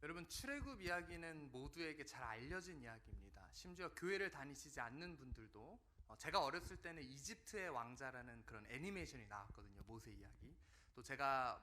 여러분, 출애굽 이야기는 모두에게 잘 알려진 이야기입니다. 심지어 교회를 다니시지 않는 분들도 제가 어렸을 때는 이집트의 왕자라는 그런 애니메이션이 나왔거든요. 모세 이야기. 또 제가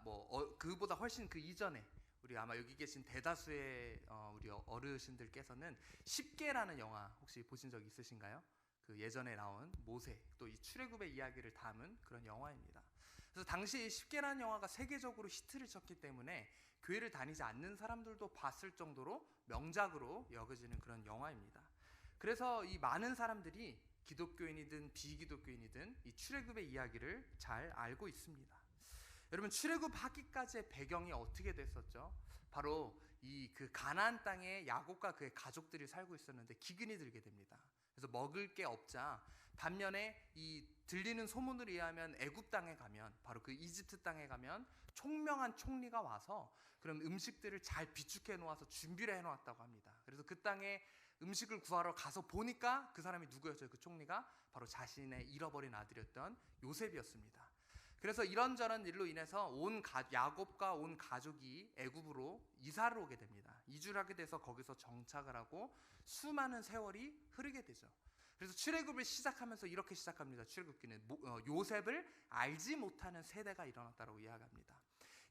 그보다 훨씬 그 이전에 우리 아마 여기 계신 대다수의 우리 어르신들께서는 십계라는 영화 혹시 보신 적 있으신가요? 그 예전에 나온 모세 또 이 출애굽의 이야기를 담은 그런 영화입니다. 그래서 당시 십계라는 영화가 세계적으로 히트를 쳤기 때문에 교회를 다니지 않는 사람들도 봤을 정도로 명작으로 여겨지는 그런 영화입니다. 그래서 이 많은 사람들이 기독교인이든 비기독교인이든 이 출애굽의 이야기를 잘 알고 있습니다. 여러분, 출애굽하기까지의 배경이 어떻게 됐었죠? 바로 이 그 가나안 땅에 야곱과 그의 가족들이 살고 있었는데 기근이 들게 됩니다. 그래서 먹을 게 없자 반면에 이 들리는 소문을 의하면 애굽 땅에 가면, 바로 그 이집트 땅에 가면 총명한 총리가 와서 그런 음식들을 잘 비축해 놓아서 준비를 해 놓았다고 합니다. 그래서 그 땅에 음식을 구하러 가서 보니까 그 사람이 누구였어요? 그 총리가 바로 자신의 잃어버린 아들이었던 요셉이었습니다. 그래서 이런저런 일로 인해서 야곱과 온 가족이 애굽으로 이사를 오게 됩니다. 이주를 하게 돼서 거기서 정착을 하고 수많은 세월이 흐르게 되죠. 그래서 출애굽을 시작하면서 이렇게 시작합니다. 출애굽기는 요셉을 알지 못하는 세대가 일어났다고 이야기합니다.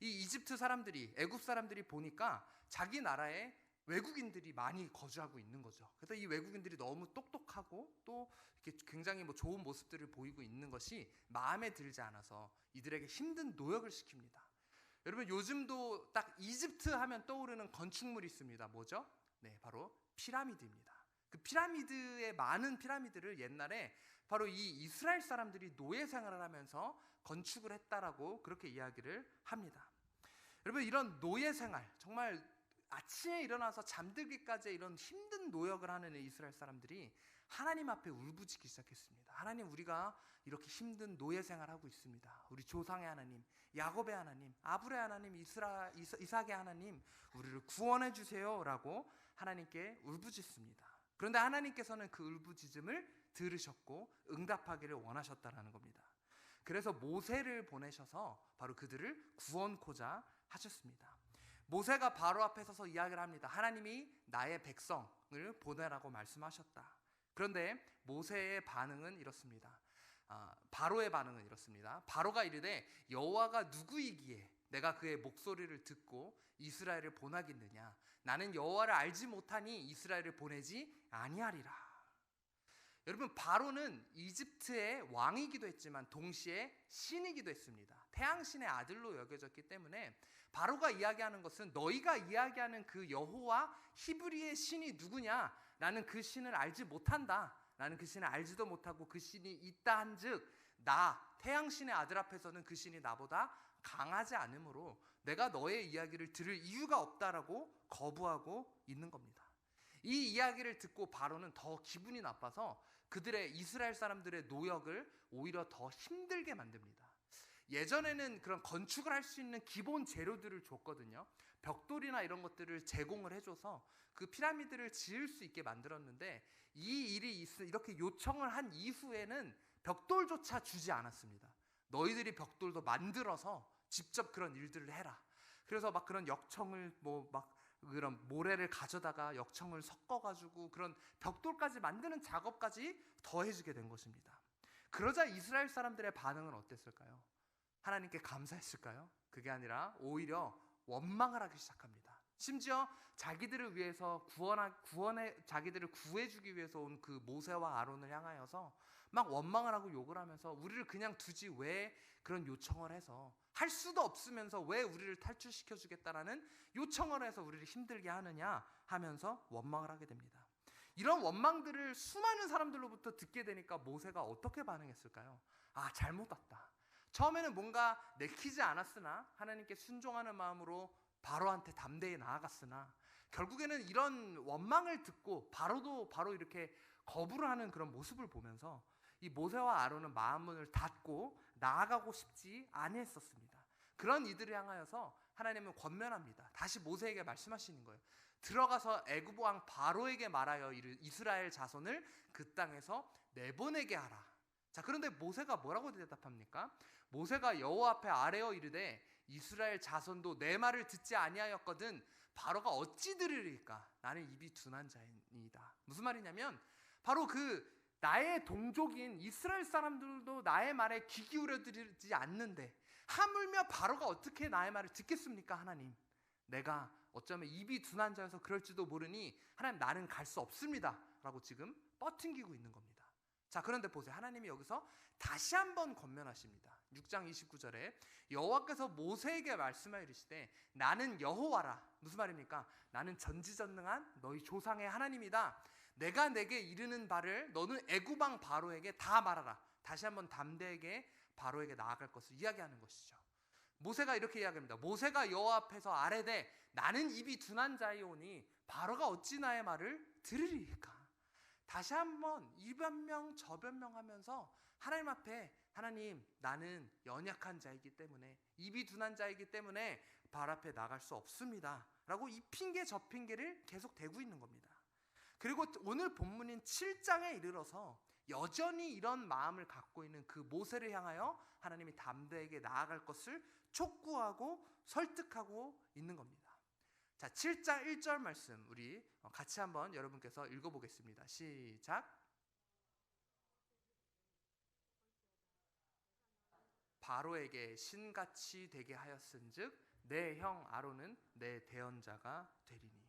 이 이집트 사람들이, 애굽 사람들이 보니까 자기 나라에 외국인들이 많이 거주하고 있는 거죠. 그래서 이 외국인들이 너무 똑똑하고 또 이렇게 굉장히 좋은 모습들을 보이고 있는 것이 마음에 들지 않아서 이들에게 힘든 노역을 시킵니다. 여러분, 요즘도 딱 이집트 하면 떠오르는 건축물이 있습니다. 뭐죠? 네, 바로 피라미드입니다. 그 피라미드의 많은 피라미드를 옛날에 바로 이 이스라엘 사람들이 노예 생활을 하면서 건축을 했다라고 그렇게 이야기를 합니다. 여러분, 이런 노예 생활, 정말 아침에 일어나서 잠들기까지 이런 힘든 노역을 하는 이스라엘 사람들이 하나님 앞에 울부짖기 시작했습니다. 하나님, 우리가 이렇게 힘든 노예 생활하고 있습니다. 우리 조상의 하나님, 야곱의 하나님, 아브라함의 하나님, 이삭의 하나님, 우리를 구원해 주세요 라고 하나님께 울부짖습니다. 그런데 하나님께서는 그 울부짖음을 들으셨고 응답하기를 원하셨다는 겁니다. 그래서 모세를 보내셔서 바로 그들을 구원코자 하셨습니다. 모세가 바로 앞에 서서 이야기를 합니다. 하나님이 나의 백성을 보내라고 말씀하셨다. 그런데 모세의 반응은 이렇습니다. 바로의 반응은 이렇습니다. 바로가 이르되 여호와가 누구이기에 내가 그의 목소리를 듣고 이스라엘을 보내겠느냐? 나는 여호와를 알지 못하니 이스라엘을 보내지 아니하리라. 여러분, 바로는 이집트의 왕이기도 했지만 동시에 신이기도 했습니다. 태양신의 아들로 여겨졌기 때문에 바로가 이야기하는 것은 너희가 이야기하는 그 여호와 히브리의 신이 누구냐? 나는 그 신을 알지 못한다. 나는 그 신을 알지도 못하고 그 신이 있다 한즉 나 태양신의 아들 앞에서는 그 신이 나보다 강하지 않으므로 내가 너의 이야기를 들을 이유가 없다라고 거부하고 있는 겁니다. 이 이야기를 듣고 바로는 더 기분이 나빠서 그들의 이스라엘 사람들의 노역을 오히려 더 힘들게 만듭니다. 예전에는 그런 건축을 할 수 있는 기본 재료들을 줬거든요. 벽돌이나 이런 것들을 제공을 해줘서 그 피라미드를 지을 수 있게 만들었는데 이 일이 이렇게 요청을 한 이후에는 벽돌조차 주지 않았습니다. 너희들이 벽돌도 만들어서 직접 그런 일들을 해라. 그래서 막 그런 역청을 그런 모래를 가져다가 역청을 섞어가지고 그런 벽돌까지 만드는 작업까지 더 해주게 된 것입니다. 그러자 이스라엘 사람들의 반응은 어땠을까요? 하나님께 감사했을까요? 그게 아니라 오히려 원망을 하기 시작합니다. 심지어 자기들을 위해서 자기들을 구해주기 위해서 온 그 모세와 아론을 향하여서 막 원망을 하고 욕을 하면서 우리를 그냥 두지 왜 그런 요청을 해서 할 수도 없으면서 왜 우리를 탈출시켜주겠다라는 요청을 해서 우리를 힘들게 하느냐 하면서 원망을 하게 됩니다. 이런 원망들을 수많은 사람들로부터 듣게 되니까 모세가 어떻게 반응했을까요? 잘못 왔다. 처음에는 뭔가 내키지 않았으나 하나님께 순종하는 마음으로 바로한테 담대히 나아갔으나 결국에는 이런 원망을 듣고 바로 이렇게 거부를 하는 그런 모습을 보면서 이 모세와 아론은 마음을 닫고 나아가고 싶지 아니했었습니다. 그런 이들을 향하여서 하나님은 권면합니다. 다시 모세에게 말씀하시는 거예요. 들어가서 애굽 왕 바로에게 말하여 이스라엘 자손을 그 땅에서 내보내게 하라. 자, 그런데 모세가 뭐라고 대답합니까? 모세가 여호와 앞에 아뢰어 이르되 이스라엘 자손도 내 말을 듣지 아니하였거든 바로가 어찌 들으리까? 나는 입이 둔한 자이니이다. 무슨 말이냐면 바로 그 나의 동족인 이스라엘 사람들도 나의 말에 귀 기울여 들지 않는데 하물며 바로가 어떻게 나의 말을 듣겠습니까? 하나님, 내가 어쩌면 입이 둔한 자여서 그럴지도 모르니 하나님, 나는 갈 수 없습니다 라고 지금 뻗팅기고 있는 겁니다. 자, 그런데 보세요. 하나님이 여기서 다시 한번 권면하십니다. 6장 29절에 여호와께서 모세에게 말씀하여 이르시되 나는 여호와라. 무슨 말입니까? 나는 전지전능한 너희 조상의 하나님이다. 내가 내게 이르는 바를 너는 애굽 왕 바로에게 다 말하라. 다시 한번 담대하게 바로에게 나아갈 것을 이야기하는 것이죠. 모세가 이렇게 이야기합니다. 모세가 여호와 앞에서 아뢰되 나는 입이 둔한 자이오니 바로가 어찌 나의 말을 들으리까? 다시 한번 이 변명 저 변명하면서 하나님 앞에, 하나님, 나는 연약한 자이기 때문에, 입이 둔한 자이기 때문에 바로 앞에 나갈 수 없습니다 라고 이 핑계 저 핑계를 계속 대고 있는 겁니다. 그리고 오늘 본문인 7장에 이르러서 여전히 이런 마음을 갖고 있는 그 모세를 향하여 하나님이 담대하게 나아갈 것을 촉구하고 설득하고 있는 겁니다. 자, 7장 1절 말씀 우리 같이 한번 여러분께서 읽어보겠습니다. 시작. 바로에게 신같이 되게 하였은즉 내 형 아론은 내 대언자가 되리니.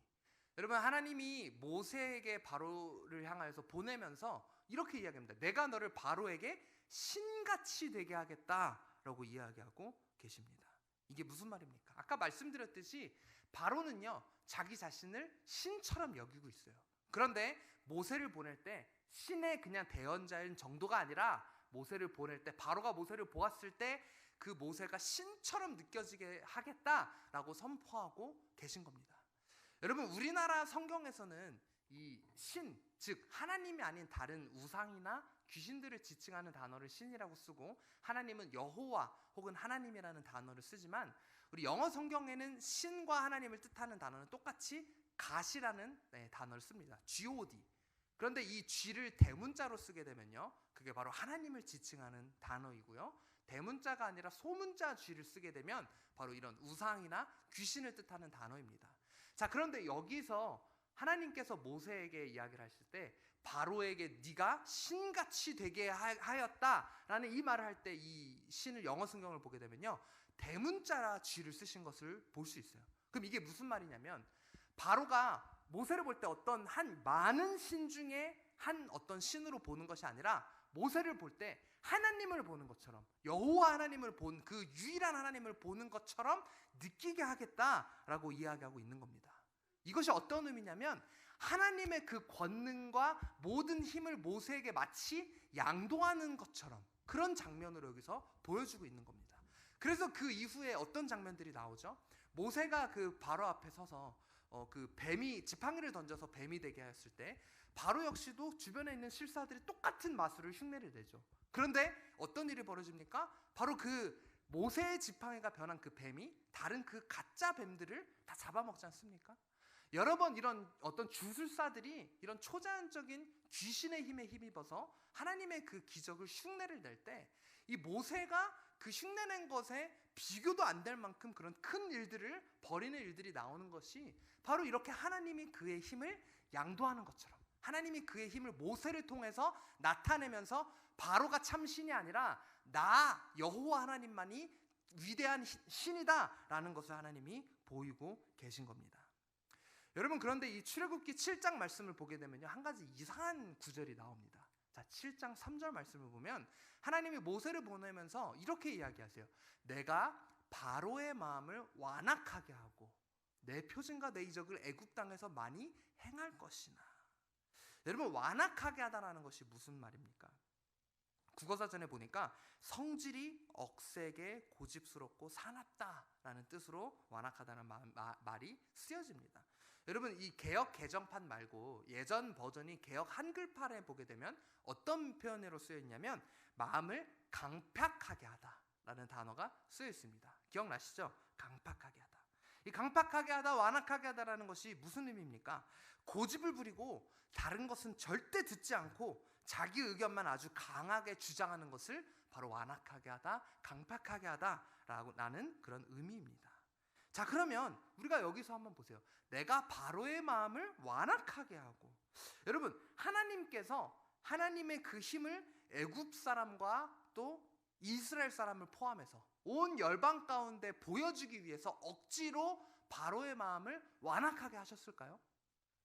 여러분, 하나님이 모세에게 바로를 향하여서 보내면서 이렇게 이야기합니다. 내가 너를 바로에게 신같이 되게 하겠다라고 이야기하고 계십니다. 이게 무슨 말입니까? 아까 말씀드렸듯이 바로는요, 자기 자신을 신처럼 여기고 있어요. 그런데 모세를 보낼 때 신의 그냥 대언자인 정도가 아니라 모세를 보낼 때, 바로가 모세를 보았을 때 그 모세가 신처럼 느껴지게 하겠다라고 선포하고 계신 겁니다. 여러분, 우리나라 성경에서는 이 신, 즉 하나님이 아닌 다른 우상이나 귀신들을 지칭하는 단어를 신이라고 쓰고 하나님은 여호와 혹은 하나님이라는 단어를 쓰지만 우리 영어 성경에는 신과 하나님을 뜻하는 단어는 똑같이 God이라는 단어를 씁니다. G-O-D. 그런데 이 G를 대문자로 쓰게 되면요, 그게 바로 하나님을 지칭하는 단어이고요, 대문자가 아니라 소문자 G를 쓰게 되면 바로 이런 우상이나 귀신을 뜻하는 단어입니다. 자, 그런데 여기서 하나님께서 모세에게 이야기를 하실 때 바로에게 네가 신같이 되게 하였다라는 이 말을 할 때 이 신을 영어 성경을 보게 되면요, 대문자 G를 쓰신 것을 볼 수 있어요. 그럼 이게 무슨 말이냐면 바로가 모세를 볼 때 어떤 한 많은 신 중에 한 어떤 신으로 보는 것이 아니라 모세를 볼 때 하나님을 보는 것처럼, 여호와 하나님을 본 그 유일한 하나님을 보는 것처럼 느끼게 하겠다라고 이야기하고 있는 겁니다. 이것이 어떤 의미냐면 하나님의 그 권능과 모든 힘을 모세에게 마치 양도하는 것처럼 그런 장면으로 여기서 보여주고 있는 겁니다. 그래서 그 이후에 어떤 장면들이 나오죠? 모세가 그 바로 앞에 서서 그 뱀이 지팡이를 던져서 뱀이 되게 하였을 때 바로 역시도 주변에 있는 실사들이 똑같은 마술을 흉내를 내죠. 그런데 어떤 일이 벌어집니까? 바로 그 모세의 지팡이가 변한 그 뱀이 다른 그 가짜 뱀들을 다 잡아먹지 않습니까? 여러 번 이런 어떤 주술사들이 이런 초자연적인 귀신의 힘에 힘입어서 하나님의 그 기적을 흉내를 낼 때 이 모세가 그 흉내낸 것에 비교도 안 될 만큼 그런 큰 일들을 벌이는 일들이 나오는 것이 바로 이렇게 하나님이 그의 힘을 양도하는 것처럼, 하나님이 그의 힘을 모세를 통해서 나타내면서 바로가 참 신이 아니라 나 여호와 하나님만이 위대한 신이다라는 것을 하나님이 보이고 계신 겁니다. 여러분, 그런데 이 출애굽기 7장 말씀을 보게 되면요, 한 가지 이상한 구절이 나옵니다. 자, 7장 3절 말씀을 보면 하나님이 모세를 보내면서 이렇게 이야기하세요. 내가 바로의 마음을 완악하게 하고 내 표징과 내 이적을 애굽 땅에서 많이 행할 것이나. 여러분, 완악하게 하다라는 것이 무슨 말입니까? 국어사전에 보니까 성질이 억세게 고집스럽고 사납다라는 뜻으로 완악하다는 말이 쓰여집니다. 여러분, 이 개역 개정판 말고 예전 버전이 개역 한글판에 보게 되면 어떤 표현으로 쓰여 있냐면 마음을 강팍하게 하다라는 단어가 쓰여 있습니다. 기억나시죠? 강팍하게 하다. 이 강팍하게 하다, 완악하게 하다라는 것이 무슨 의미입니까? 고집을 부리고 다른 것은 절대 듣지 않고 자기 의견만 아주 강하게 주장하는 것을 바로 완악하게 하다, 강팍하게 하다라고 나는 그런 의미입니다. 자, 그러면 우리가 여기서 한번 보세요. 내가 바로의 마음을 완악하게 하고, 여러분, 하나님께서 하나님의 그 힘을 애굽 사람과 또 이스라엘 사람을 포함해서 온 열방 가운데 보여주기 위해서 억지로 바로의 마음을 완악하게 하셨을까요?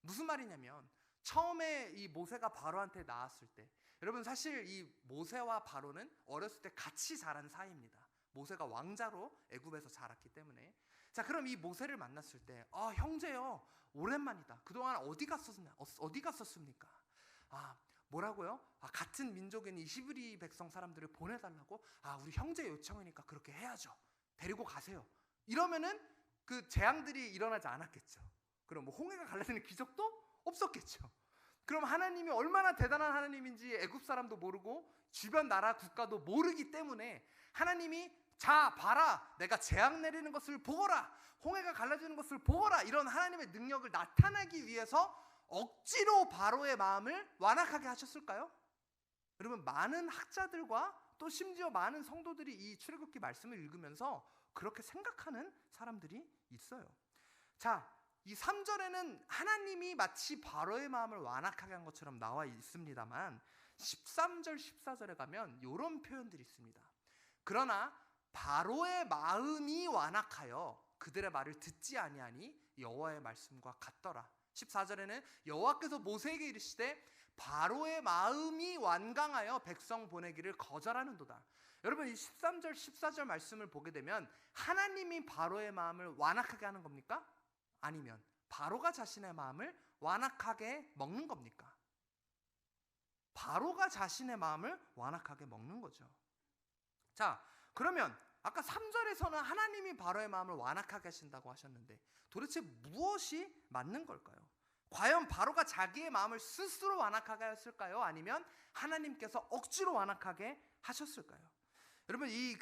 무슨 말이냐면, 처음에 이 모세가 바로한테 나왔을 때, 여러분 사실 이 모세와 바로는 어렸을 때 같이 자란 사이입니다. 모세가 왕자로 애굽에서 자랐기 때문에. 자, 그럼 이 모세를 만났을 때, 형제요, 오랜만이다. 그동안 어디 갔었습니까? 뭐라고요? 같은 민족인 이 히브리 백성 사람들을 보내달라고? 우리 형제 요청이니까 그렇게 해야죠. 데리고 가세요. 이러면은 그 재앙들이 일어나지 않았겠죠. 그럼 뭐 홍해가 갈라지는 기적도 없었겠죠. 그럼 하나님이 얼마나 대단한 하나님인지 애굽 사람도 모르고 주변 나라 국가도 모르기 때문에 하나님이 자 봐라, 내가 재앙 내리는 것을 보거라, 홍해가 갈라지는 것을 보거라, 이런 하나님의 능력을 나타내기 위해서 억지로 바로의 마음을 완악하게 하셨을까요? 여러분, 많은 학자들과 또 심지어 많은 성도들이 이 출애굽기 말씀을 읽으면서 그렇게 생각하는 사람들이 있어요. 자, 이 3절에는 하나님이 마치 바로의 마음을 완악하게 한 것처럼 나와 있습니다만 13절, 14절에 가면 이런 표현들이 있습니다. 그러나 바로의 마음이 완악하여 그들의 말을 듣지 아니하니 여호와의 말씀과 같더라. 14절에는 여호와께서 모세에게 이르시되 바로의 마음이 완강하여 백성 보내기를 거절하는도다. 여러분, 이 13절, 14절 말씀을 보게 되면 하나님이 바로의 마음을 완악하게 하는 겁니까? 아니면 바로가 자신의 마음을 완악하게 먹는 겁니까? 바로가 자신의 마음을 완악하게 먹는 거죠. 자, 그러면 아까 3절에서는 하나님이 바로의 마음을 완악하게 하신다고 하셨는데 도대체 무엇이 맞는 걸까요? 과연 바로가 자기의 마음을 스스로 완악하게 하였을까요? 아니면 하나님께서 억지로 완악하게 하셨을까요? 여러분, 이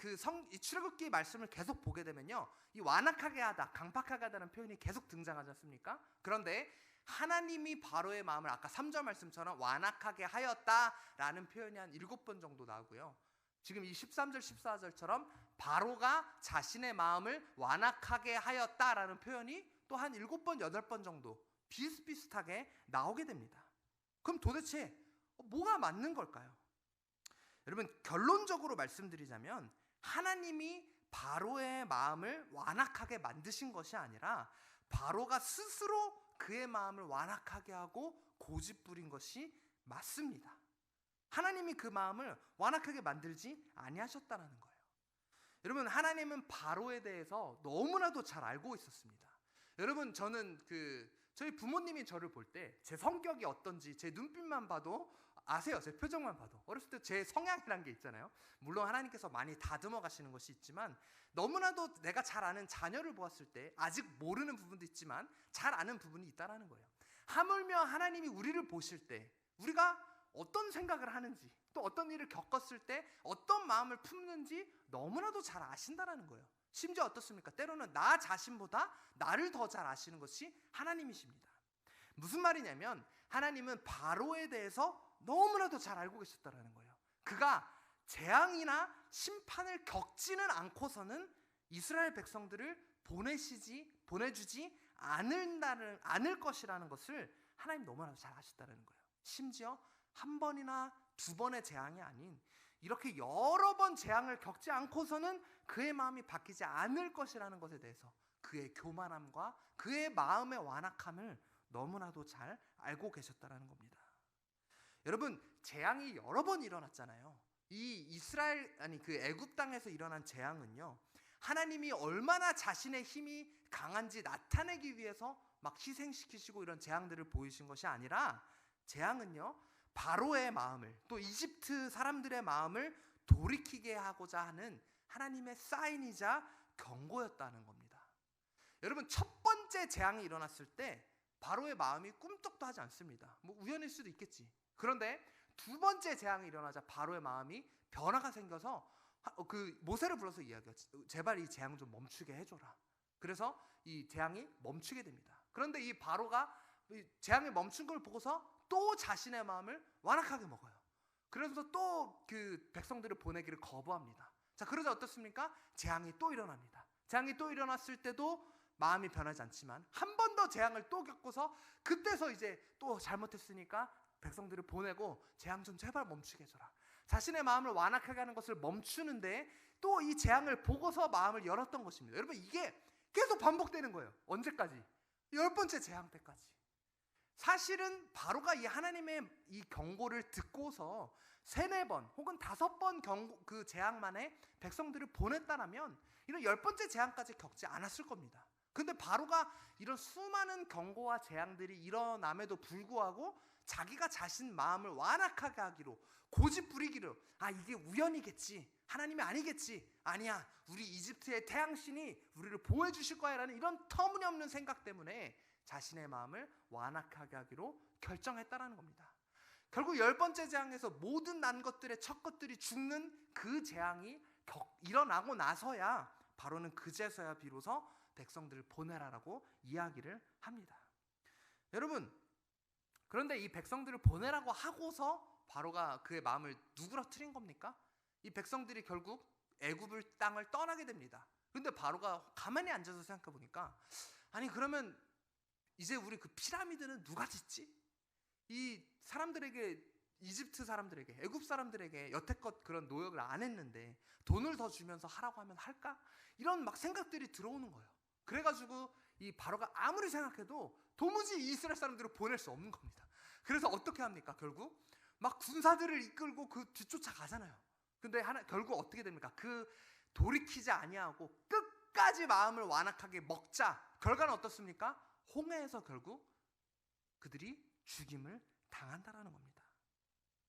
출애굽기 말씀을 계속 보게 되면요, 이 완악하게 하다, 강팍하게 하다는 표현이 계속 등장하지 않습니까? 그런데 하나님이 바로의 마음을 아까 3절 말씀처럼 완악하게 하였다라는 표현이 한 7번 정도 나오고요. 지금 이 13절, 14절처럼 바로가 자신의 마음을 완악하게 하였다라는 표현이 또 한 7번, 8번 정도 비슷비슷하게 나오게 됩니다. 그럼 도대체 뭐가 맞는 걸까요? 여러분, 결론적으로 말씀드리자면 하나님이 바로의 마음을 완악하게 만드신 것이 아니라 바로가 스스로 그의 마음을 완악하게 하고 고집부린 것이 맞습니다. 하나님이 그 마음을 완악하게 만들지 아니하셨다는 거예요. 여러분, 하나님은 바로에 대해서 너무나도 잘 알고 있었습니다. 여러분, 저는 저희 부모님이 저를 볼 때 제 성격이 어떤지 제 눈빛만 봐도 아세요. 제 표정만 봐도. 어렸을 때 제 성향이라는 게 있잖아요. 물론 하나님께서 많이 다듬어 가시는 것이 있지만 너무나도 내가 잘 아는 자녀를 보았을 때 아직 모르는 부분도 있지만 잘 아는 부분이 있다는 거예요. 하물며 하나님이 우리를 보실 때 우리가 어떤 생각을 하는지, 또 어떤 일을 겪었을 때 어떤 마음을 품는지 너무나도 잘 아신다는 거예요. 심지어 어떻습니까? 때로는 나 자신보다 나를 더 잘 아시는 것이 하나님이십니다. 무슨 말이냐면 하나님은 바로에 대해서 너무나도 잘 알고 계셨다는 거예요. 그가 재앙이나 심판을 겪지는 않고서는 이스라엘 백성들을 보내주지 않을 것이라는 것을 하나님 너무나도 잘 아셨다는 거예요. 심지어 한 번이나 두 번의 재앙이 아닌 이렇게 여러 번 재앙을 겪지 않고서는 그의 마음이 바뀌지 않을 것이라는 것에 대해서 그의 교만함과 그의 마음의 완악함을 너무나도 잘 알고 계셨다는 겁니다. 여러분, 재앙이 여러 번 일어났잖아요. 그 애굽 땅에서 일어난 재앙은요, 하나님이 얼마나 자신의 힘이 강한지 나타내기 위해서 막 희생시키시고 이런 재앙들을 보이신 것이 아니라 재앙은요, 바로의 마음을, 또 이집트 사람들의 마음을 돌이키게 하고자 하는 하나님의 사인이자 경고였다는 겁니다. 여러분, 첫 번째 재앙이 일어났을 때 바로의 마음이 꿈떡도 하지 않습니다. 뭐 우연일 수도 있겠지. 그런데 두 번째 재앙이 일어나자 바로의 마음이 변화가 생겨서 모세를 불러서 이야기했죠. 제발 이 재앙 좀 멈추게 해줘라. 그래서 이 재앙이 멈추게 됩니다. 그런데 이 바로가 이 재앙이 멈춘 걸 보고서 또 자신의 마음을 완악하게 먹어요. 그래서 또 그 백성들을 보내기를 거부합니다. 자, 그러자 어떻습니까? 재앙이 또 일어납니다. 재앙이 또 일어났을 때도 마음이 변하지 않지만 한 번 더 재앙을 또 겪고서 그때서 이제 또 잘못했으니까 백성들을 보내고 재앙 좀 제발 멈추게 해줘라. 자신의 마음을 완악하게 하는 것을 멈추는데 또 이 재앙을 보고서 마음을 열었던 것입니다. 여러분, 이게 계속 반복되는 거예요. 언제까지? 10번째 재앙 때까지. 사실은 바로가 이 하나님의 이 경고를 듣고서 3, 4번 혹은 5번 그 재앙만에 백성들을 보냈다라면 이런 10번째 재앙까지 겪지 않았을 겁니다. 근데 바로가 이런 수많은 경고와 재앙들이 일어남에도 불구하고 자기가 자신 마음을 완악하게 하기로 고집 부리기로, 이게 우연이겠지, 하나님이 아니겠지, 아니야, 우리 이집트의 태양신이 우리를 보호해 주실 거야 라는 이런 터무니없는 생각 때문에 자신의 마음을 완악하게 하기로 결정했다라는 겁니다. 결국 10번째 재앙에서 모든 난 것들의 첫 것들이 죽는 그 재앙이 일어나고 나서야 바로는 그제서야 비로소 백성들을 보내라라고 이야기를 합니다. 여러분, 그런데 이 백성들을 보내라고 하고서 바로가 그의 마음을 누그러뜨린 겁니까? 이 백성들이 결국 애굽을 땅을 떠나게 됩니다. 그런데 바로가 가만히 앉아서 생각해 보니까, 아니 그러면 이제 우리 그 피라미드는 누가 짓지? 이 사람들에게, 이집트 사람들에게, 애굽 사람들에게 여태껏 그런 노역을 안 했는데 돈을 더 주면서 하라고 하면 할까? 이런 막 생각들이 들어오는 거예요. 그래가지고 이 바로가 아무리 생각해도 도무지 이스라엘 사람들을 보낼 수 없는 겁니다. 그래서 어떻게 합니까? 결국 막 군사들을 이끌고 그 뒤쫓아 가잖아요. 근데 결국 어떻게 됩니까? 그 돌이키지 아니하고 끝까지 마음을 완악하게 먹자. 결과는 어떻습니까? 홍해에서 결국 그들이 죽임을 당한다라는 겁니다.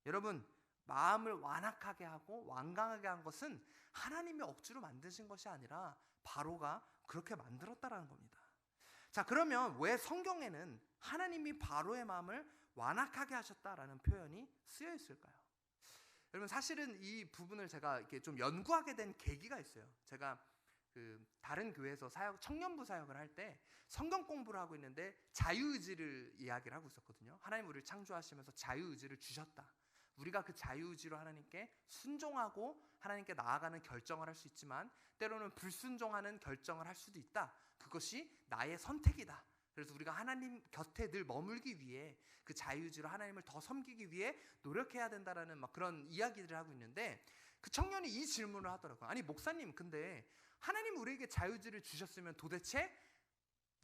여러분, 마음을 완악하게 하고 완강하게 한 것은 하나님이 억지로 만드신 것이 아니라 바로가 그렇게 만들었다라는 겁니다. 자, 그러면 왜 성경에는 하나님이 바로의 마음을 완악하게 하셨다라는 표현이 쓰여 있을까요? 여러분, 사실은 이 부분을 제가 이렇게 좀 연구하게 된 계기가 있어요. 제가 그 다른 교회에서 청년부 사역을 할 때 성경 공부를 하고 있는데 자유의지를 이야기를 하고 있었거든요. 하나님 우리를 창조하시면서 자유의지를 주셨다. 우리가 그 자유의지로 하나님께 순종하고 하나님께 나아가는 결정을 할 수 있지만 때로는 불순종하는 결정을 할 수도 있다. 그것이 나의 선택이다. 그래서 우리가 하나님 곁에 늘 머물기 위해 그 자유의지로 하나님을 더 섬기기 위해 노력해야 된다라는 막 그런 이야기들을 하고 있는데, 그 청년이 이 질문을 하더라고요. 아니 목사님, 근데 하나님 우리에게 자유의지를 주셨으면 도대체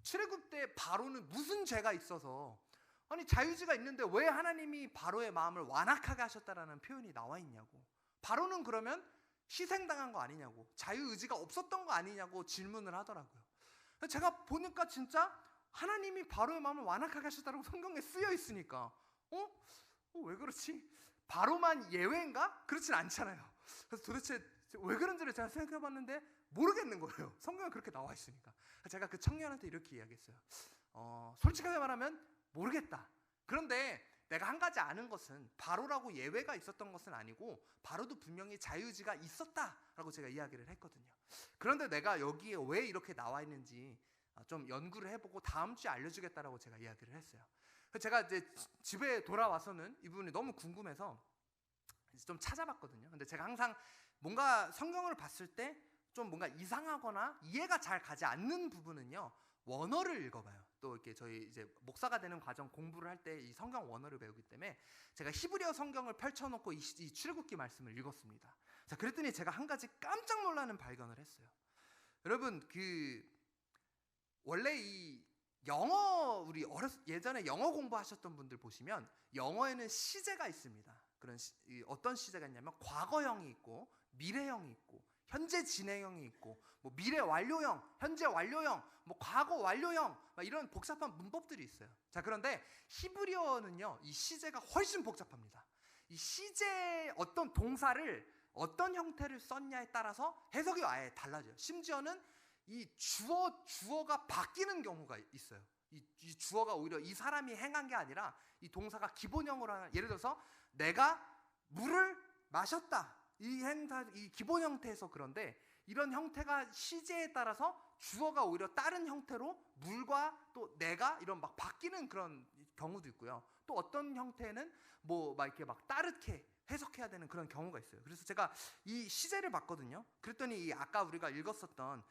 출애굽 때 바로는 무슨 죄가 있어서, 아니 자유의지가 있는데 왜 하나님이 바로의 마음을 완악하게 하셨다라는 표현이 나와 있냐고, 바로는 그러면 희생당한 거 아니냐고, 자유의지가 없었던 거 아니냐고 질문을 하더라고요. 제가 보니까 진짜 하나님이 바로의 마음을 완악하게 하셨다고 성경에 쓰여 있으니까 왜 그렇지? 바로만 예외인가? 그렇진 않잖아요. 그래서 도대체 왜 그런지를 제가 생각해 봤는데 모르겠는 거예요. 성경에 그렇게 나와 있으니까. 제가 그 청년한테 이렇게 이야기했어요. 솔직하게 말하면 모르겠다. 그런데 내가 한 가지 아는 것은 바로라고 예외가 있었던 것은 아니고 바로도 분명히 자유의지가 있었다라고 제가 이야기를 했거든요. 그런데 내가 여기에 왜 이렇게 나와 있는지 좀 연구를 해보고 다음 주에 알려주겠다라고 제가 이야기를 했어요. 제가 이제 집에 돌아와서는 이 부분이 너무 궁금해서 좀 찾아봤거든요. 근데 제가 항상 뭔가 성경을 봤을 때 좀 뭔가 이상하거나 이해가 잘 가지 않는 부분은요, 원어를 읽어봐요. 또 이렇게 저희 이제 목사가 되는 과정 공부를 할 때 이 성경 원어를 배우기 때문에 제가 히브리어 성경을 펼쳐놓고 이 출애굽기 말씀을 읽었습니다. 자, 그랬더니 제가 한 가지 깜짝 놀라는 발견을 했어요. 여러분, 원래 이 영어, 우리 예전에 영어 공부하셨던 분들 보시면 영어에는 시제가 있습니다. 어떤 시제가 있냐면 과거형이 있고 미래형이 있고 현재 진행형이 있고 뭐 미래 완료형, 현재 완료형, 뭐 과거 완료형, 이런 복잡한 문법들이 있어요. 자, 그런데 히브리어는요, 이 시제가 훨씬 복잡합니다. 이 시제 어떤 동사를 어떤 형태를 썼냐에 따라서 해석이 아예 달라져요. 심지어는 이 주어가 바뀌는 경우가 있어요. 이 주어가 오히려 이 사람이 행한 게 아니라 이 동사가 기본형으로 하는, 예를 들어서 내가 물을 마셨다, 이 기본 형태에서, 그런데 이런 형태가 시제에 따라서 주어가 오히려 다른 형태로 물과 또 내가 이런 막 바뀌는 그런 경우도 있고요. 또 어떤 형태는 뭐 막 이렇게 막 따르게 해석해야 되는 그런 경우가 있어요. 그래서 제가 이 시제를 봤거든요. 그랬더니 아까 우리가 읽었었던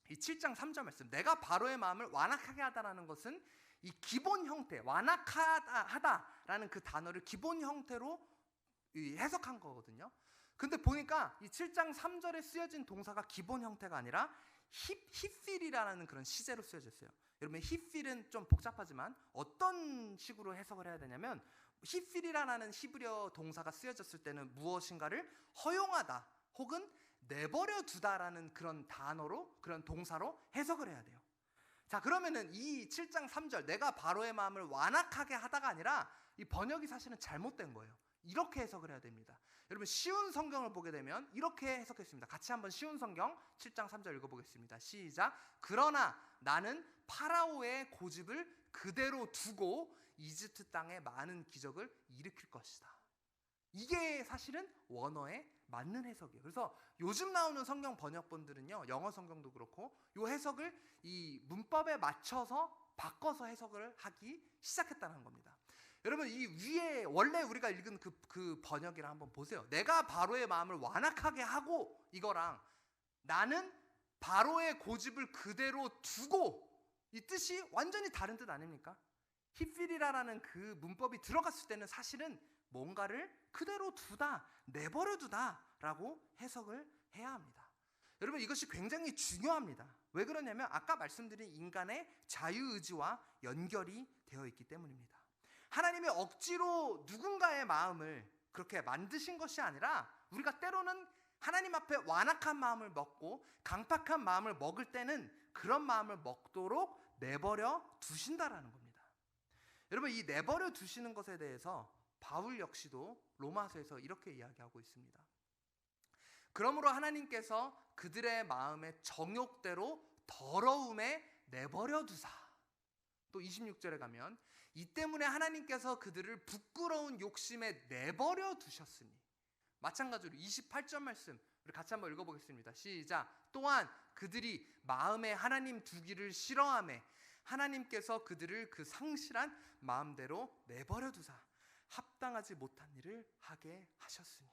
이 7장 3절 말씀, 내가 바로의 마음을 완악하게 하다라는 것은 이 기본 형태, 완악하다라는 그 단어를 기본 형태로 해석한 거거든요. 근데 보니까 이 7장 3절에 쓰여진 동사가 기본 형태가 아니라 히필이라는 그런 시제로 쓰여졌어요. 여러분, 히필은 좀 복잡하지만 어떤 식으로 해석을 해야 되냐면, 히필이라는 히브리어 동사가 쓰여졌을 때는 무엇인가를 허용하다 혹은 내버려 두다라는 그런 단어로, 그런 동사로 해석을 해야 돼요. 자, 그러면은 이 7장 3절, 내가 바로의 마음을 완악하게 하다가 아니라 이 번역이 사실은 잘못된 거예요. 이렇게 해석을 해야 됩니다. 여러분, 쉬운 성경을 보게 되면 이렇게 해석했습니다. 같이 한번 쉬운 성경 7장 3절 읽어보겠습니다. 시작. 그러나 나는 파라오의 고집을 그대로 두고 이집트 땅에 많은 기적을 일으킬 것이다. 이게 사실은 원어에 맞는 해석이에요. 그래서 요즘 나오는 성경 번역본들은요, 영어 성경도 그렇고 이 해석을 이 문법에 맞춰서 바꿔서 해석을 하기 시작했다는 겁니다. 여러분, 이 위에 원래 우리가 읽은 그 번역이랑 한번 보세요. 내가 바로의 마음을 완악하게 하고, 이거랑 나는 바로의 고집을 그대로 두고, 이 뜻이 완전히 다른 뜻 아닙니까? 히필이라는 그 문법이 들어갔을 때는 사실은 뭔가를 그대로 두다, 내버려 두다 라고 해석을 해야 합니다. 여러분, 이것이 굉장히 중요합니다. 왜 그러냐면 아까 말씀드린 인간의 자유의지와 연결이 되어 있기 때문입니다. 하나님이 억지로 누군가의 마음을 그렇게 만드신 것이 아니라, 우리가 때로는 하나님 앞에 완악한 마음을 먹고 강팍한 마음을 먹을 때는 그런 마음을 먹도록 내버려 두신다라는 겁니다. 여러분, 이 내버려 두시는 것에 대해서 바울 역시도 로마서에서 이렇게 이야기하고 있습니다. 그러므로 하나님께서 그들의 마음의 정욕대로 더러움에 내버려 두사. 또 26절에 가면 이 때문에 하나님께서 그들을 부끄러운 욕심에 내버려 두셨으니. 마찬가지로 28절 말씀 우리 같이 한번 읽어보겠습니다. 시작. 또한 그들이 마음에 하나님 두기를 싫어하며 하나님께서 그들을 그 상실한 마음대로 내버려 두사 합당하지 못한 일을 하게 하셨으니.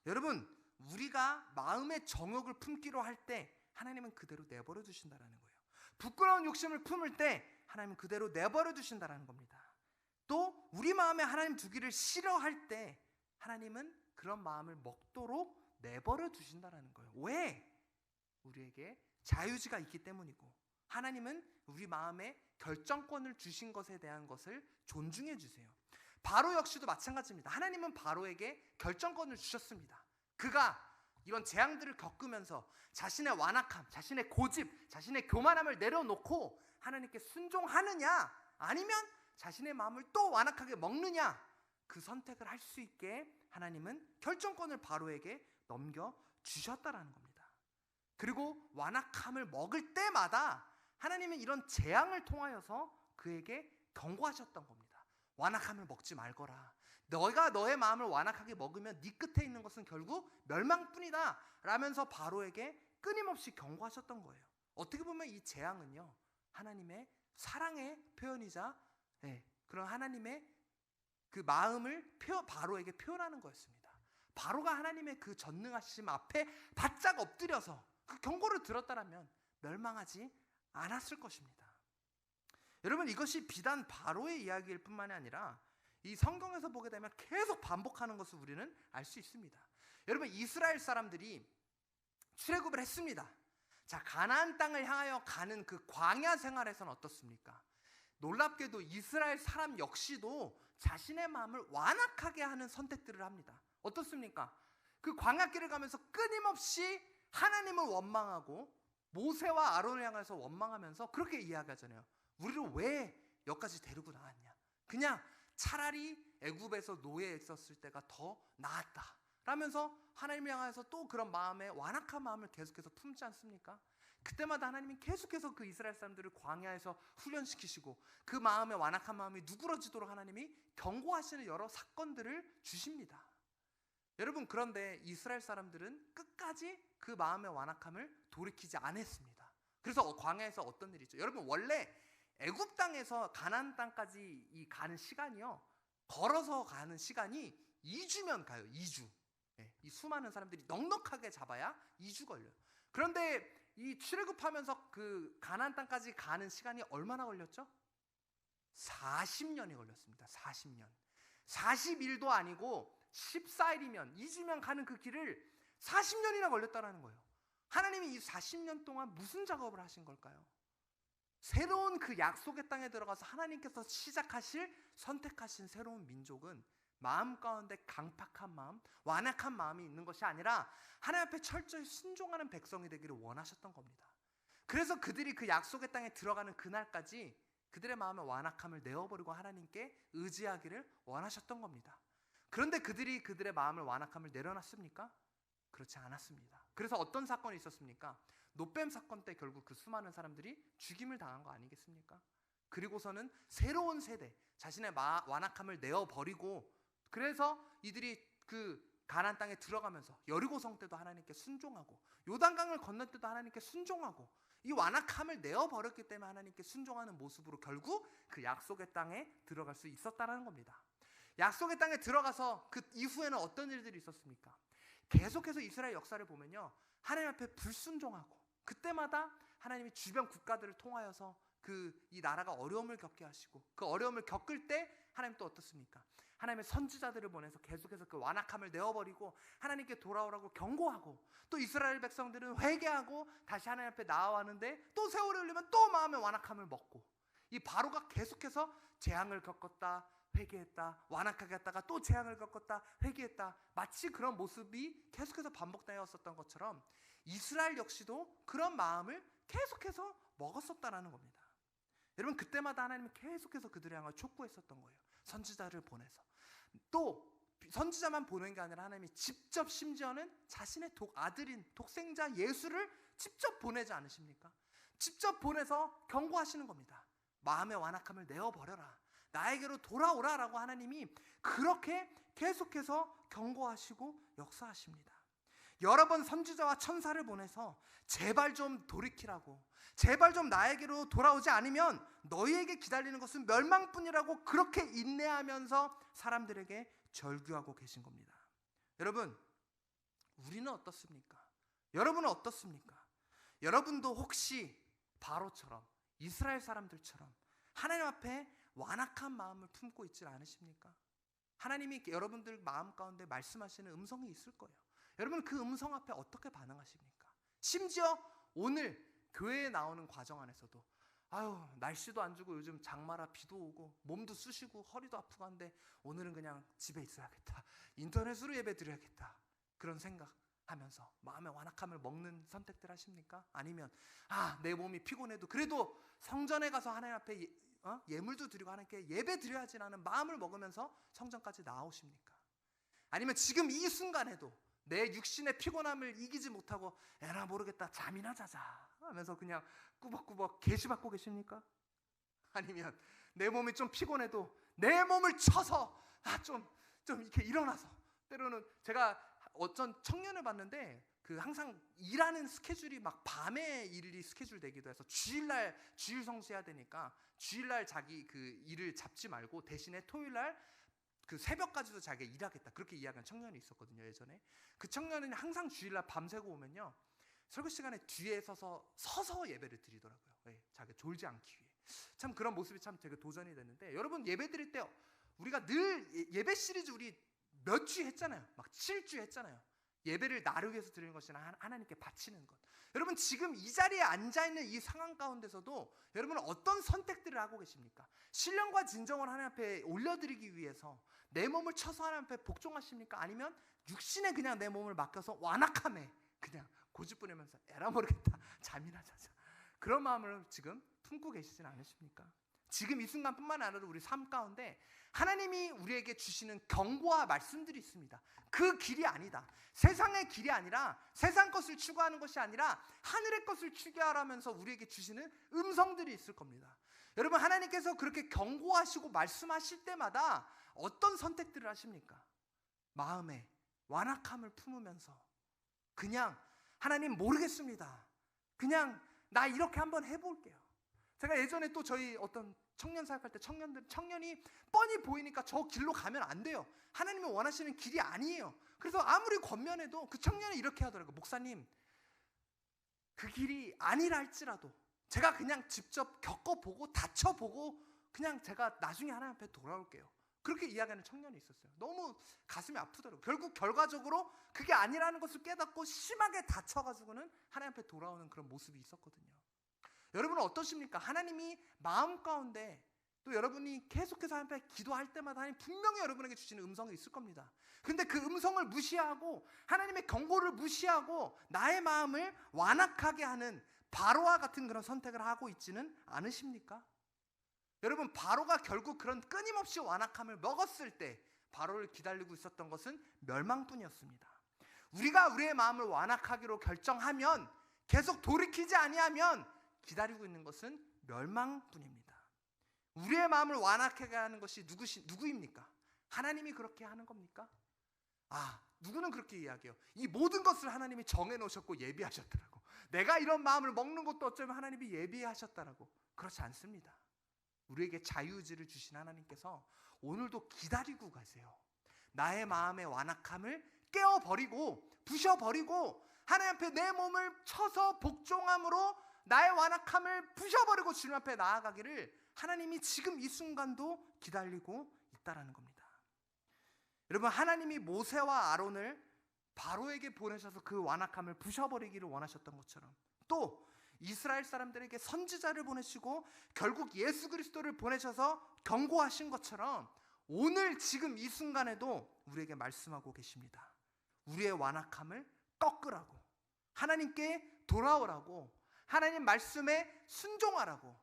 여러분, 우리가 마음의 정욕을 품기로 할 때 하나님은 그대로 내버려 두신다라는 거예요. 부끄러운 욕심을 품을 때 하나님은 그대로 내버려 두신다라는 겁니다. 또 우리 마음에 하나님 두기를 싫어할 때 하나님은 그런 마음을 먹도록 내버려 두신다라는 거예요. 왜? 우리에게 자유지가 있기 때문이고, 하나님은 우리 마음에 결정권을 주신 것에 대한 것을 존중해 주세요. 바로 역시도 마찬가지입니다. 하나님은 바로에게 결정권을 주셨습니다. 그가 이런 재앙들을 겪으면서 자신의 완악함, 자신의 고집, 자신의 교만함을 내려놓고 하나님께 순종하느냐, 아니면 자신의 마음을 또 완악하게 먹느냐, 그 선택을 할 수 있게 하나님은 결정권을 바로에게 넘겨주셨다라는 겁니다. 그리고 완악함을 먹을 때마다 하나님은 이런 재앙을 통하여서 그에게 경고하셨던 겁니다. 완악함을 먹지 말거라. 너가 너의 마음을 완악하게 먹으면 네 끝에 있는 것은 결국 멸망뿐이다 라면서 바로에게 끊임없이 경고하셨던 거예요. 어떻게 보면 이 재앙은요, 하나님의 사랑의 표현이자 그런 하나님의 그 마음을 바로에게 표현하는 거였습니다. 바로가 하나님의 그 전능하심 앞에 바짝 엎드려서 그 경고를 들었다라면 멸망하지 않았을 것입니다. 여러분, 이것이 비단 바로의 이야기일 뿐만이 아니라 이 성경에서 보게 되면 계속 반복하는 것을 우리는 알 수 있습니다. 여러분, 이스라엘 사람들이 출애굽을 했습니다. 자, 가나안 땅을 향하여 가는 그 광야 생활에서는 어떻습니까? 놀랍게도 이스라엘 사람 역시도 자신의 마음을 완악하게 하는 선택들을 합니다. 어떻습니까? 그 광야길을 가면서 끊임없이 하나님을 원망하고 모세와 아론을 향해서 원망하면서 그렇게 이야기하잖아요. 우리를 왜 여기까지 데리고 나왔냐? 그냥 차라리 애굽에서 노예에 있었을 때가 더 나았다 라면서 하나님을 향해서 또 그런 마음에 완악한 마음을 계속해서 품지 않습니까? 그때마다 하나님이 계속해서 그 이스라엘 사람들을 광야에서 훈련시키시고 그 마음에 완악한 마음이 누그러지도록 하나님이 경고하시는 여러 사건들을 주십니다. 여러분, 그런데 이스라엘 사람들은 끝까지 그 마음의 완악함을 돌이키지 않았습니다. 그래서 광야에서 어떤 일이 있죠? 여러분, 원래 애굽 땅에서 가나안 땅까지 가는 시간이요, 걸어서 가는 시간이 2주면 가요. 2주. 이 수많은 사람들이 넉넉하게 잡아야 2주 걸려요. 그런데 이 출애굽하면서 그 가나안 땅까지 가는 시간이 얼마나 걸렸죠? 40년이 걸렸습니다. 40년. 40일도 아니고 14일이면 2주면 가는 그 길을 40년이나 걸렸다라는 거예요. 하나님이 이 40년 동안 무슨 작업을 하신 걸까요? 새로운 그 약속의 땅에 들어가서 하나님께서 시작하실 선택하신 새로운 민족은 마음 가운데 강팍한 마음, 완악한 마음이 있는 것이 아니라 하나님 앞에 철저히 순종하는 백성이 되기를 원하셨던 겁니다. 그래서 그들이 그 약속의 땅에 들어가는 그날까지 그들의 마음의 완악함을 내어버리고 하나님께 의지하기를 원하셨던 겁니다. 그런데 그들이 그들의 마음을 완악함을 내려놨습니까? 그렇지 않았습니다. 그래서 어떤 사건이 있었습니까? 노뱀 사건 때 결국 그 수많은 사람들이 죽임을 당한 거 아니겠습니까? 그리고서는 새로운 세대, 자신의 완악함을 내어버리고, 그래서 이들이 그 가나안 땅에 들어가면서 여리고성 때도 하나님께 순종하고, 요단강을 건널 때도 하나님께 순종하고, 이 완악함을 내어버렸기 때문에 하나님께 순종하는 모습으로 결국 그 약속의 땅에 들어갈 수 있었다는 겁니다. 약속의 땅에 들어가서 그 이후에는 어떤 일들이 있었습니까? 계속해서 이스라엘 역사를 보면요, 하나님 앞에 불순종하고, 그때마다 하나님이 주변 국가들을 통하여서 이 나라가 어려움을 겪게 하시고, 그 어려움을 겪을 때 하나님 또 어떻습니까? 하나님의 선지자들을 보내서 계속해서 그 완악함을 내어버리고 하나님께 돌아오라고 경고하고, 또 이스라엘 백성들은 회개하고 다시 하나님 앞에 나아왔는데 또 세월이 흘리면 또 마음의 완악함을 먹고, 이 바로가 계속해서 재앙을 겪었다, 회개했다, 완악하게 했다가 또 재앙을 겪었다, 회개했다, 마치 그런 모습이 계속해서 반복되었었던 것처럼 이스라엘 역시도 그런 마음을 계속해서 먹었었다는 겁니다. 여러분, 그때마다 하나님은 계속해서 그들을 향해 촉구했었던 거예요. 선지자를 보내서. 또 선지자만 보낸 게 아니라 하나님이 직접, 심지어는 자신의 아들인 독생자 예수를 직접 보내지 않으십니까? 직접 보내서 경고하시는 겁니다. 마음의 완악함을 내어버려라, 나에게로 돌아오라 라고 하나님이 그렇게 계속해서 경고하시고 역사하십니다. 여러 번 선지자와 천사를 보내서 제발 좀 돌이키라고, 제발 좀 나에게로 돌아오지 않으면 너희에게 기다리는 것은 멸망뿐이라고 그렇게 인내하면서 사람들에게 절규하고 계신 겁니다. 여러분, 우리는 어떻습니까? 여러분은 어떻습니까? 여러분도 혹시 바로처럼, 이스라엘 사람들처럼 하나님 앞에 완악한 마음을 품고 있지 않으십니까? 하나님이 여러분들 마음 가운데 말씀하시는 음성이 있을 거예요. 여러분, 그 음성 앞에 어떻게 반응하십니까? 심지어 오늘 교회에 나오는 과정 안에서도 아유, 날씨도 안 좋고 요즘 장마라 비도 오고 몸도 쑤시고 허리도 아프고 한데 오늘은 그냥 집에 있어야겠다, 인터넷으로 예배 드려야겠다, 그런 생각하면서 마음의 완악함을 먹는 선택들 하십니까? 아니면 내 몸이 피곤해도 그래도 성전에 가서 하나님 앞에 예물도 드리고 하나님께 예배 드려야지라는 마음을 먹으면서 성전까지 나오십니까? 아니면 지금 이 순간에도 내 육신의 피곤함을 이기지 못하고 에라 모르겠다, 잠이나 자자 하면서 그냥 꾸벅꾸벅 계시받고 계십니까? 아니면 내 몸이 좀 피곤해도 내 몸을 쳐서 좀 이렇게 일어나서, 때로는 제가 어떤 청년을 봤는데 그 항상 일하는 스케줄이 막 밤에 일이 스케줄 되기도 해서 주일날 주일 성수해야 되니까 주일날 자기 그 일을 잡지 말고 대신에 토요일날 그 새벽까지도 자기가 일하겠다, 그렇게 이야기한 청년이 있었거든요. 예전에 그 청년은 항상 주일날 밤새고 오면요, 설교 시간에 뒤에 서서 예배를 드리더라고요. 자기가 졸지 않기 위해. 참 그런 모습이 참 되게 도전이 됐는데, 여러분, 예배 드릴 때 우리가 늘 예배 시리즈 우리 몇 주 했잖아요. 막 7주 했잖아요. 예배를 나를 위해서 드리는 것이나 하나님께 바치는 것. 여러분, 지금 이 자리에 앉아있는 이 상황 가운데서도 여러분은 어떤 선택들을 하고 계십니까? 신령과 진정을 하나님 앞에 올려드리기 위해서 내 몸을 쳐서 하나님 앞에 복종하십니까? 아니면 육신에 그냥 내 몸을 맡겨서 완악함에 그냥 고집 부리면서 에라 모르겠다, 잠이나 자자, 그런 마음을 지금 품고 계시진 않으십니까? 지금 이 순간뿐만 아니라 우리 삶 가운데 하나님이 우리에게 주시는 경고와 말씀들이 있습니다. 그 길이 아니다, 세상의 길이 아니라, 세상 것을 추구하는 것이 아니라 하늘의 것을 추구하라면서 우리에게 주시는 음성들이 있을 겁니다. 여러분, 하나님께서 그렇게 경고하시고 말씀하실 때마다 어떤 선택들을 하십니까? 마음에 완악함을 품으면서 그냥 하나님 모르겠습니다, 그냥 나 이렇게 한번 해볼게요, 제가 예전에 또 저희 어떤 청년 사역할 때 청년이 뻔히 보이니까 저 길로 가면 안 돼요. 하나님이 원하시는 길이 아니에요. 그래서 아무리 권면해도 그 청년이 이렇게 하더라고요. 목사님, 그 길이 아니라 할지라도 제가 그냥 직접 겪어보고 다쳐보고 그냥 제가 나중에 하나님 앞에 돌아올게요. 그렇게 이야기하는 청년이 있었어요. 너무 가슴이 아프더라고요. 결국 결과적으로 그게 아니라는 것을 깨닫고 심하게 다쳐가지고는 하나님 앞에 돌아오는 그런 모습이 있었거든요. 여러분은 어떠십니까? 하나님이 마음 가운데 또 여러분이 계속해서 하나님 앞에 기도할 때마다 하나님 분명히 여러분에게 주시는 음성이 있을 겁니다. 근데 그 음성을 무시하고 하나님의 경고를 무시하고 나의 마음을 완악하게 하는 바로와 같은 그런 선택을 하고 있지는 않으십니까? 여러분, 바로가 결국 그런 끊임없이 완악함을 먹었을 때 바로를 기다리고 있었던 것은 멸망뿐이었습니다. 우리가 우리의 마음을 완악하기로 결정하면, 계속 돌이키지 아니하면 기다리고 있는 것은 멸망뿐입니다. 우리의 마음을 완악하게 하는 것이 누구입니까? 하나님이 그렇게 하는 겁니까? 누구는 그렇게 이야기해요. 이 모든 것을 하나님이 정해놓으셨고 예비하셨더라고. 내가 이런 마음을 먹는 것도 어쩌면 하나님이 예비하셨다라고. 그렇지 않습니다. 우리에게 자유의지를 주신 하나님께서 오늘도 기다리고 가세요. 나의 마음의 완악함을 깨어버리고 부셔버리고 하나님 앞에 내 몸을 쳐서 복종함으로 나의 완악함을 부셔버리고 주님 앞에 나아가기를 하나님이 지금 이 순간도 기다리고 있다라는 겁니다. 여러분, 하나님이 모세와 아론을 바로에게 보내셔서 그 완악함을 부셔버리기를 원하셨던 것처럼, 또 이스라엘 사람들에게 선지자를 보내시고 결국 예수 그리스도를 보내셔서 경고하신 것처럼 오늘 지금 이 순간에도 우리에게 말씀하고 계십니다. 우리의 완악함을 꺾으라고, 하나님께 돌아오라고, 하나님 말씀에 순종하라고.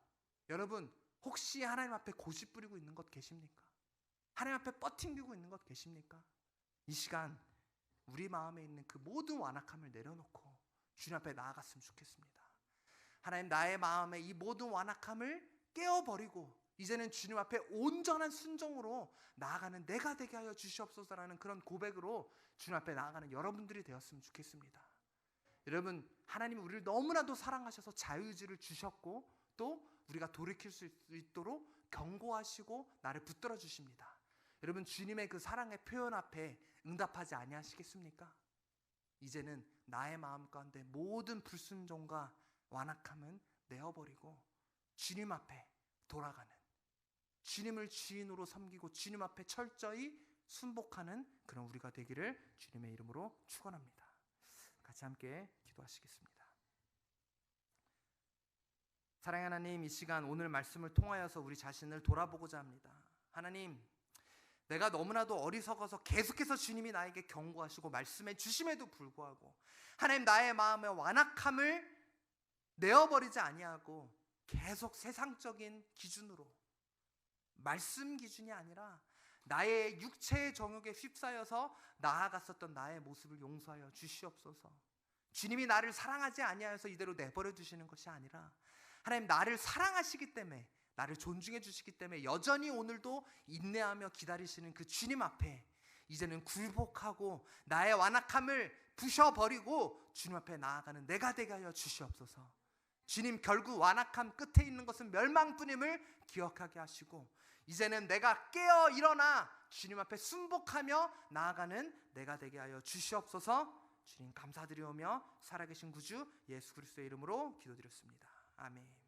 여러분, 혹시 하나님 앞에 고집 부리고 있는 것 계십니까? 하나님 앞에 뻗팅기고 있는 것 계십니까? 이 시간 우리 마음에 있는 그 모든 완악함을 내려놓고 주님 앞에 나아갔으면 좋겠습니다. 하나님, 나의 마음에 이 모든 완악함을 깨어버리고 이제는 주님 앞에 온전한 순종으로 나아가는 내가 되게 하여 주시옵소서라는 그런 고백으로 주님 앞에 나아가는 여러분들이 되었으면 좋겠습니다. 여러분, 하나님이 우리를 너무나도 사랑하셔서 자유의지를 주셨고 또 우리가 돌이킬 수 있도록 경고하시고 나를 붙들어 주십니다. 여러분, 주님의 그 사랑의 표현 앞에 응답하지 아니하시겠습니까? 이제는 나의 마음 가운데 모든 불순종과 완악함은 내어버리고 주님 앞에 돌아가는, 주님을 주인으로 섬기고 주님 앞에 철저히 순복하는 그런 우리가 되기를 주님의 이름으로 축원합니다. 같이 함께 기도하시겠습니다. 사랑의 하나님, 이 시간 오늘 말씀을 통하여서 우리 자신을 돌아보고자 합니다. 하나님, 내가 너무나도 어리석어서 계속해서 주님이 나에게 경고하시고 말씀해 주심에도 불구하고 하나님, 나의 마음의 완악함을 내어버리지 아니하고 계속 세상적인 기준으로, 말씀 기준이 아니라 나의 육체의 정욕에 휩싸여서 나아갔었던 나의 모습을 용서하여 주시옵소서. 주님이 나를 사랑하지 아니하여서 이대로 내버려 두시는 것이 아니라 하나님, 나를 사랑하시기 때문에, 나를 존중해 주시기 때문에 여전히 오늘도 인내하며 기다리시는 그 주님 앞에 이제는 굴복하고 나의 완악함을 부셔버리고 주님 앞에 나아가는 내가 되게 하여 주시옵소서. 주님, 결국 완악함 끝에 있는 것은 멸망뿐임을 기억하게 하시고 이제는 내가 깨어 일어나 주님 앞에 순복하며 나아가는 내가 되게 하여 주시옵소서. 주님 감사드리오며 살아계신 구주 예수 그리스도의 이름으로 기도드렸습니다. 아멘.